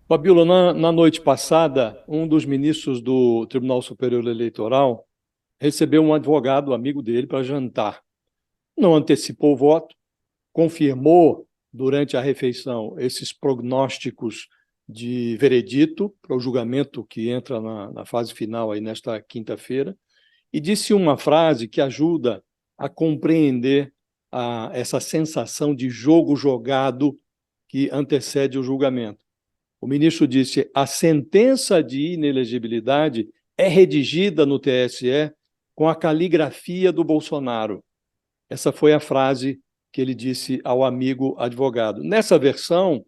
Fabíola, na noite passada, um dos ministros do Tribunal Superior Eleitoral recebeu um advogado, amigo dele, para jantar. Não antecipou o voto, confirmou durante a refeição esses prognósticos de veredito para o julgamento que entra na fase final aí nesta quinta-feira, e disse uma frase que ajuda a compreender essa sensação de jogo jogado que antecede o julgamento. O ministro disse: a sentença de inelegibilidade é redigida no TSE com a caligrafia do Bolsonaro. Essa foi a frase que ele disse ao amigo advogado. Nessa versão,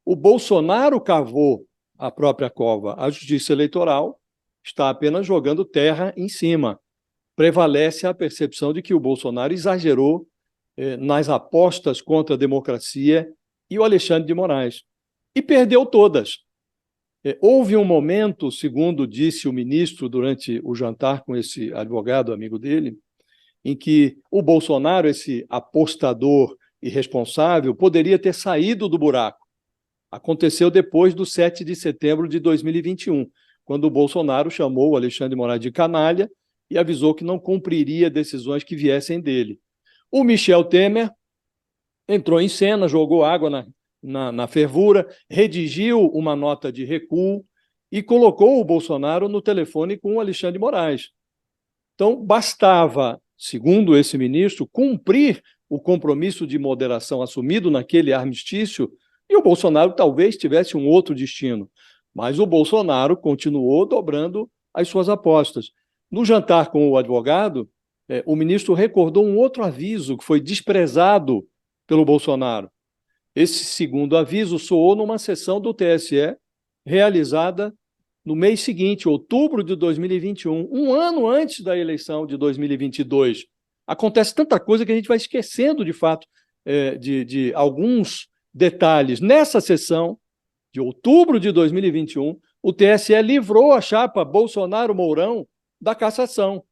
o Bolsonaro cavou a própria cova. A Justiça Eleitoral está apenas jogando terra em cima. Prevalece a percepção de que o Bolsonaro exagerou nas apostas contra a democracia e o Alexandre de Moraes. E perdeu todas. Houve um momento, segundo disse o ministro durante o jantar com esse advogado, amigo dele, em que o Bolsonaro, esse apostador irresponsável, poderia ter saído do buraco. Aconteceu depois do 7 de setembro de 2021, quando o Bolsonaro chamou o Alexandre de Moraes de canalha e avisou que não cumpriria decisões que viessem dele. O Michel Temer entrou em cena, jogou água na fervura, redigiu uma nota de recuo e colocou o Bolsonaro no telefone com o Alexandre de Moraes. Então, bastava, segundo esse ministro, cumprir o compromisso de moderação assumido naquele armistício e o Bolsonaro talvez tivesse um outro destino. Mas o Bolsonaro continuou dobrando as suas apostas. No jantar com o advogado, o ministro recordou um outro aviso que foi desprezado pelo Bolsonaro. Esse segundo aviso soou numa sessão do TSE realizada no mês seguinte, outubro de 2021, um ano antes da eleição de 2022. Acontece tanta coisa que a gente vai esquecendo, de fato, de alguns detalhes. Nessa sessão de outubro de 2021, o TSE livrou a chapa Bolsonaro-Mourão da cassação.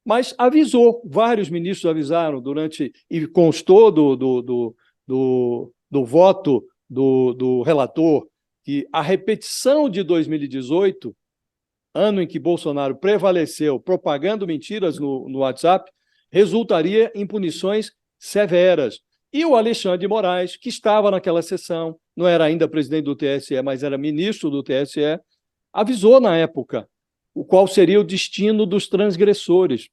Mas avisou, vários ministros avisaram e constou do voto do relator que a repetição de 2018, ano em que Bolsonaro prevaleceu propagando mentiras no WhatsApp, resultaria em punições severas. E o Alexandre de Moraes, que estava naquela sessão, não era ainda presidente do TSE, mas era ministro do TSE, avisou na época o qual seria o destino dos transgressores.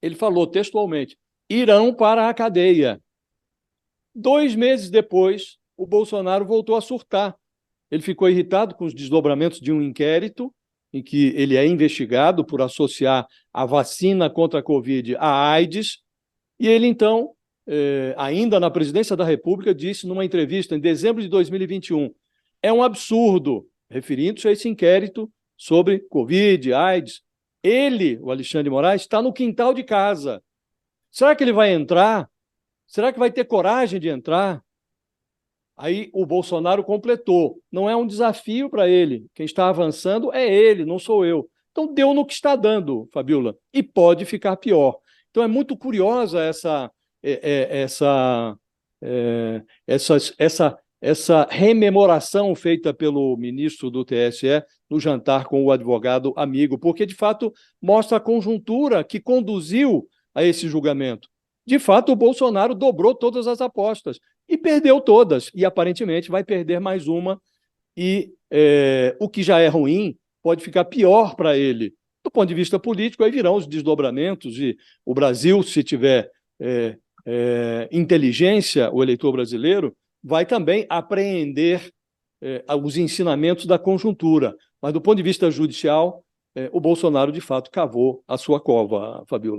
Ele falou textualmente: irão para a cadeia. 2 meses depois, o Bolsonaro voltou a surtar. Ele ficou irritado com os desdobramentos de um inquérito em que ele é investigado por associar a vacina contra a Covid à AIDS, e ele, então, ainda na presidência da República, disse numa entrevista em dezembro de 2021, é um absurdo, referindo-se a esse inquérito sobre Covid, AIDS. Ele, o Alexandre de Moraes, está no quintal de casa. Será que ele vai entrar? Será que vai ter coragem de entrar? Aí o Bolsonaro completou. Não é um desafio para ele. Quem está avançando é ele, não sou eu. Então deu no que está dando, Fabíola. E pode ficar pior. Então é muito curiosa essa rememoração feita pelo ministro do TSE no jantar com o advogado amigo, porque, de fato, mostra a conjuntura que conduziu a esse julgamento. De fato, o Bolsonaro dobrou todas as apostas e perdeu todas, e aparentemente vai perder mais uma, e o que já é ruim pode ficar pior para ele. Do ponto de vista político, aí virão os desdobramentos, e o Brasil, se tiver inteligência, o eleitor brasileiro, vai também apreender os ensinamentos da conjuntura. Mas, do ponto de vista judicial, o Bolsonaro, de fato, cavou a sua cova, Fabíola.